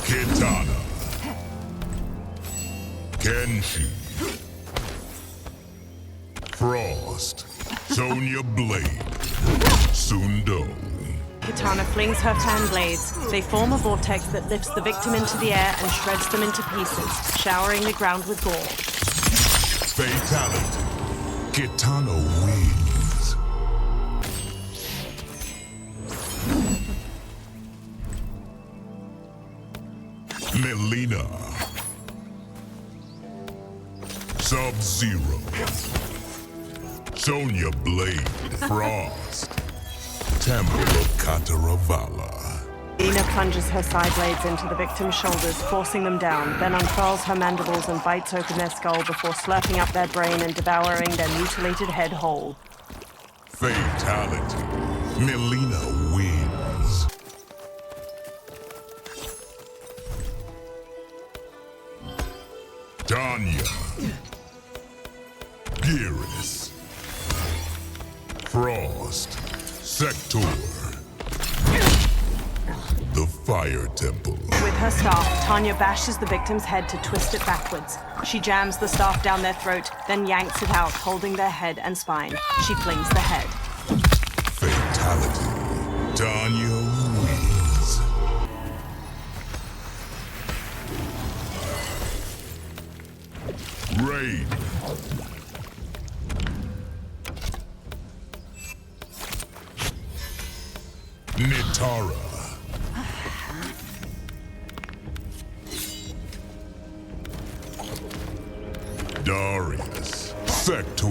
Kitana, Kenshi, Frost, Sonya Blade, Sundo. Kitana flings her fan blades. They form a vortex that lifts the victim into the air and shreds them into pieces, showering the ground with gore. Fatality. Kitana wins. Melina. Sub-Zero. Sonya Blade. Frost. Temple of Kataravala. Melina plunges her side blades into the victim's shoulders, forcing them down, then unfurls her mandibles and bites open their skull before slurping up their brain and devouring their mutilated head whole. Fatality. Melina wins. Tanya. Geras. Frost. Sector. The Fire Temple. With her staff, Tanya bashes the victim's head to twist it backwards. She jams the staff down their throat, then yanks it out, holding their head and spine. She flings the head. Fatality. Tanya wins. Rain. Nitara. Darius. Sector.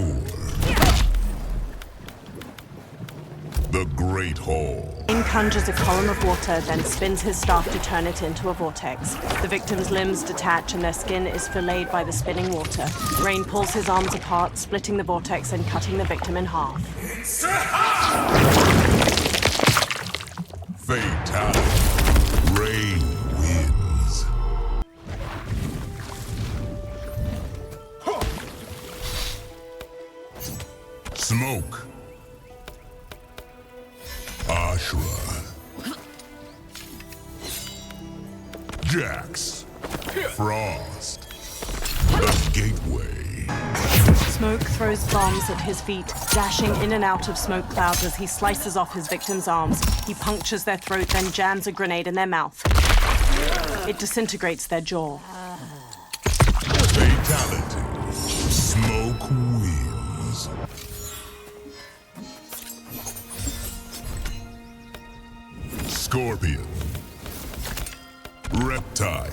The Great Hall. Rain conjures a column of water, then spins his staff to turn it into a vortex. The victim's limbs detach and their skin is filleted by the spinning water. Rain pulls his arms apart, splitting the vortex and cutting the victim in half. Fatality. Rain wins. Smoke. Ashra. Jax. Frost. The Gateway. Smoke throws bombs at his feet, dashing in and out of smoke clouds as he slices off his victim's arms. He punctures their throat, then jams a grenade in their mouth. It disintegrates their jaw. Fatality. Smoke wins. Scorpion. Reptile.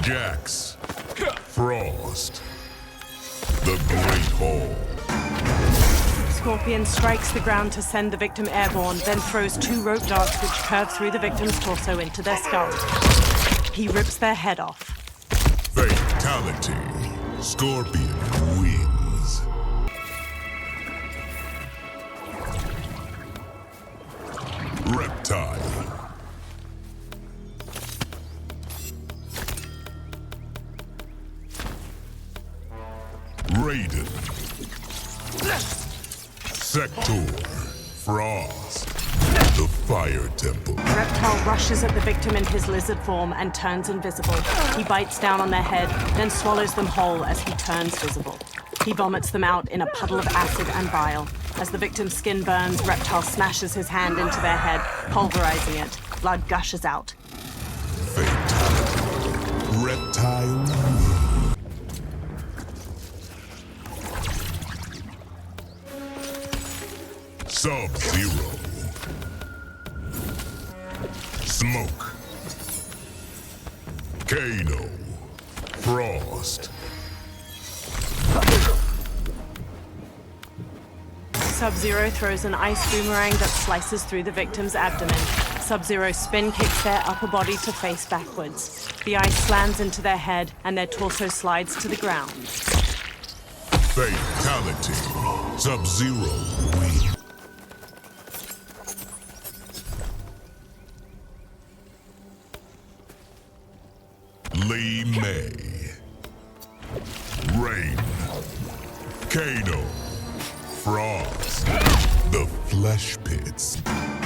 Jax. Frost. The Great Hall. Scorpion strikes the ground to send the victim airborne, then throws two rope darts which curve through the victim's torso into their skull. He rips their head off. Fatality. Scorpion wins. Reptile. Raiden. Sector. Frost. The Fire Temple. Reptile rushes at the victim in his lizard form and turns invisible. He bites down on their head, then swallows them whole as he turns visible. He vomits them out in a puddle of acid and bile. As the victim's skin burns, Reptile smashes his hand into their head, pulverizing it. Blood gushes out. Fatality. Reptile. Sub-Zero. Smoke. Kano. Frost. Sub-Zero throws an ice boomerang that slices through the victim's abdomen. Sub-Zero spin kicks their upper body to face backwards. The ice slams into their head and their torso slides to the ground. Fatality. Sub-Zero wins. Lee May. Rain. Kano. Frost. The Flesh Pits.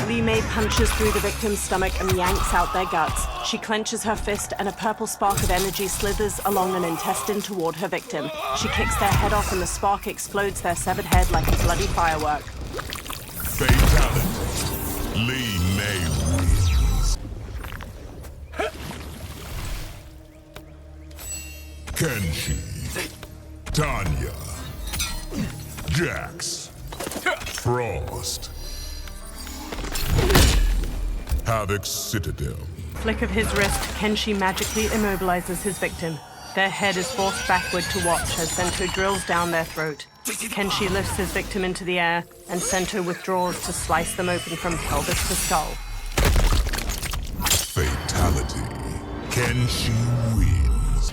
Li Mei punches through the victim's stomach and yanks out their guts. She clenches her fist and a purple spark of energy slithers along an intestine toward her victim. She kicks their head off and the spark explodes their severed head like a bloody firework. Fatality. Li Mei wins. Kenshi. Tanya. Jax. Frost. Havoc's Citadel. Flick of his wrist, Kenshi magically immobilizes his victim. Their head is forced backward to watch as Sento drills down their throat. Kenshi lifts his victim into the air, and Sento withdraws to slice them open from pelvis to skull. Fatality. Kenshi wins.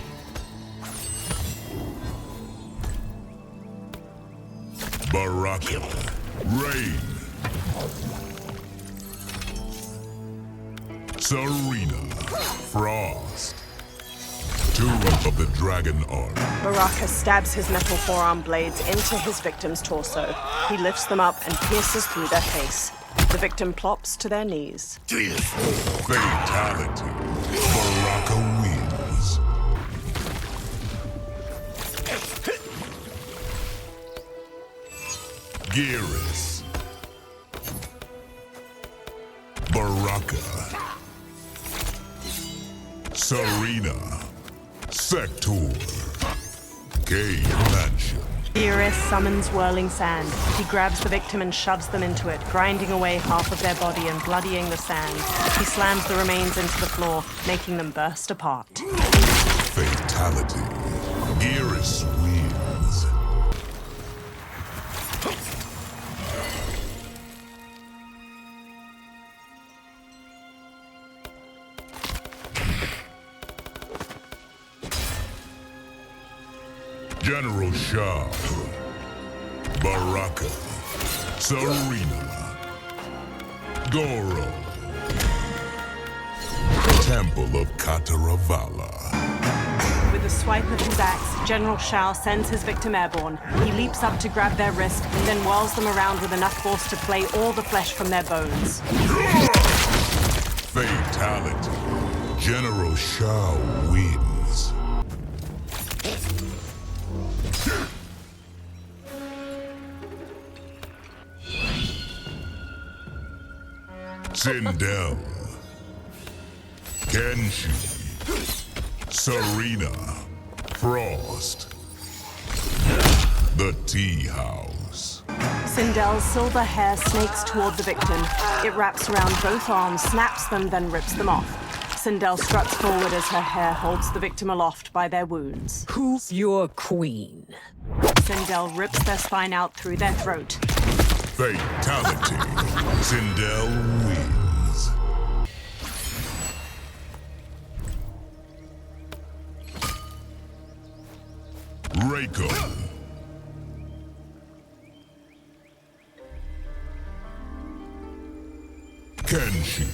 Baraka. Rain. Serena. Frost. Tomb of the Dragon Arm. Baraka stabs his metal forearm blades into his victim's torso. He lifts them up and pierces through their face. The victim plops to their knees. Fatality. Baraka wins. Geras. Baraka. Serena. Sector. Cave Mansion. Geras summons whirling sand. He grabs the victim and shoves them into it, grinding away half of their body and bloodying the sand. He slams the remains into the floor, making them burst apart. Fatality. Geras wins. General Shao. Baraka. Serena. Goro. Temple of Kataravala. With a swipe of his axe, General Shao sends his victim airborne. He leaps up to grab their wrist, then whirls them around with enough force to flay all the flesh from their bones. Fatality. General Shao wins. Sindel. Kenshi. Serena. Frost. The Tea House. Sindel's silver hair snakes toward the victim. It wraps around both arms, snaps them, then rips them off. Sindel struts forward as her hair holds the victim aloft by their wounds. Who's your queen? Sindel rips their spine out through their throat. Fatality. Sindel wins. Reiko. Kenshi.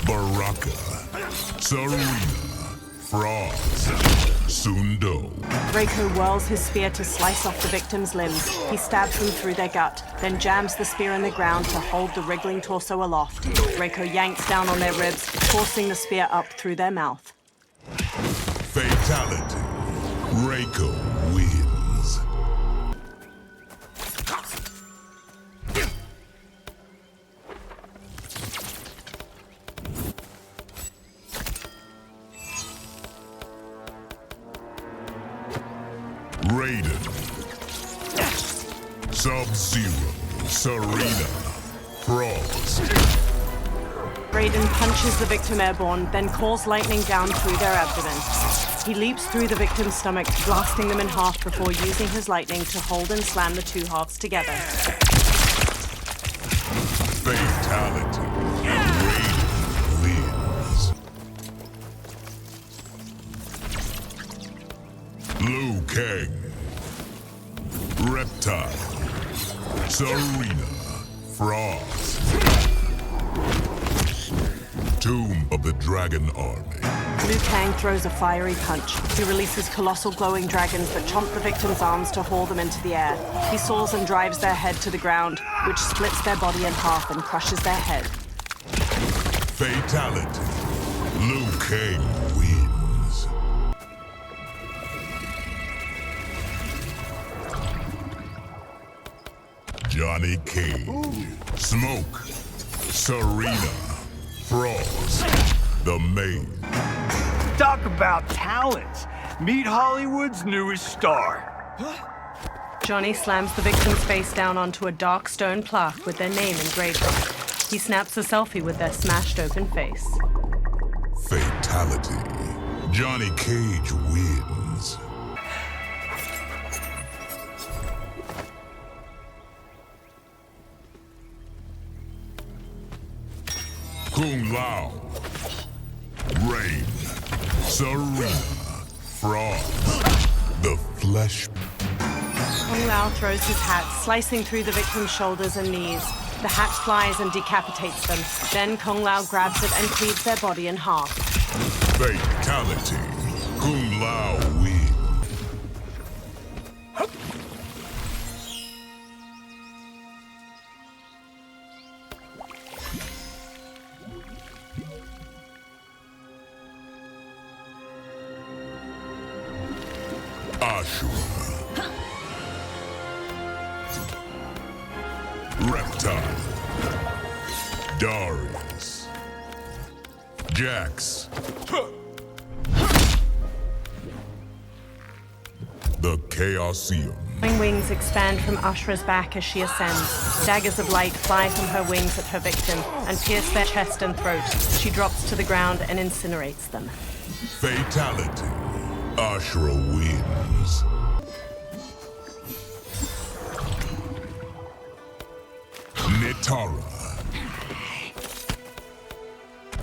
Baraka. Serena. Frost. Sundo. Reiko whirls his spear to slice off the victim's limbs. He stabs them through their gut, then jams the spear in the ground to hold the wriggling torso aloft. Reiko yanks down on their ribs, forcing the spear up through their mouth. Fatality. Reiko wins. Raiden. Sub-Zero. Serena. Frost. Raiden punches the victim airborne, then calls lightning down through their abdomen. He leaps through the victim's stomach, blasting them in half before using his lightning to hold and slam the two halves together. Fatality. Raiden wins. Liu Kang. Reptile. Serena. Frost. Tomb of the Dragon Army. Liu Kang throws a fiery punch. He releases colossal glowing dragons that chomp the victim's arms to haul them into the air. He soars and drives their head to the ground, which splits their body in half and crushes their head. Fatality. Liu Kang wins. Johnny Cage. Smoke. Serena. Frost. The Maid. Talk about talent. Meet Hollywood's newest star. Johnny slams the victim's face down onto a dark stone plaque with their name engraved on it. He snaps a selfie with their smashed open face. Fatality. Johnny Cage wins. Kung Lao. Rain. Serena. Frost. The Flesh. Kung Lao throws his hat, slicing through the victim's shoulders and knees. The hat flies and decapitates them. Then Kung Lao grabs it and cleaves their body in half. Fatality. Kung Lao wins. Ashura. Reptile. Darius. Jax. The Chaosium. Wings expand from Ashura's back as she ascends. Daggers of light fly from her wings at her victim and pierce their chest and throat. She drops to the ground and incinerates them. Fatality. Ashura wins. Nitara.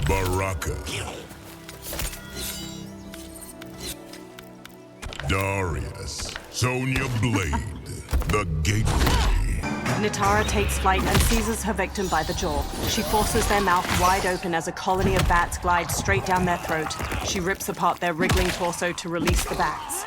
Baraka. Darius. Sonya Blade. The Gateway. Nitara takes flight and seizes her victim by the jaw. She forces their mouth wide open as a colony of bats glides straight down their throat. She rips apart their wriggling torso to release the bats.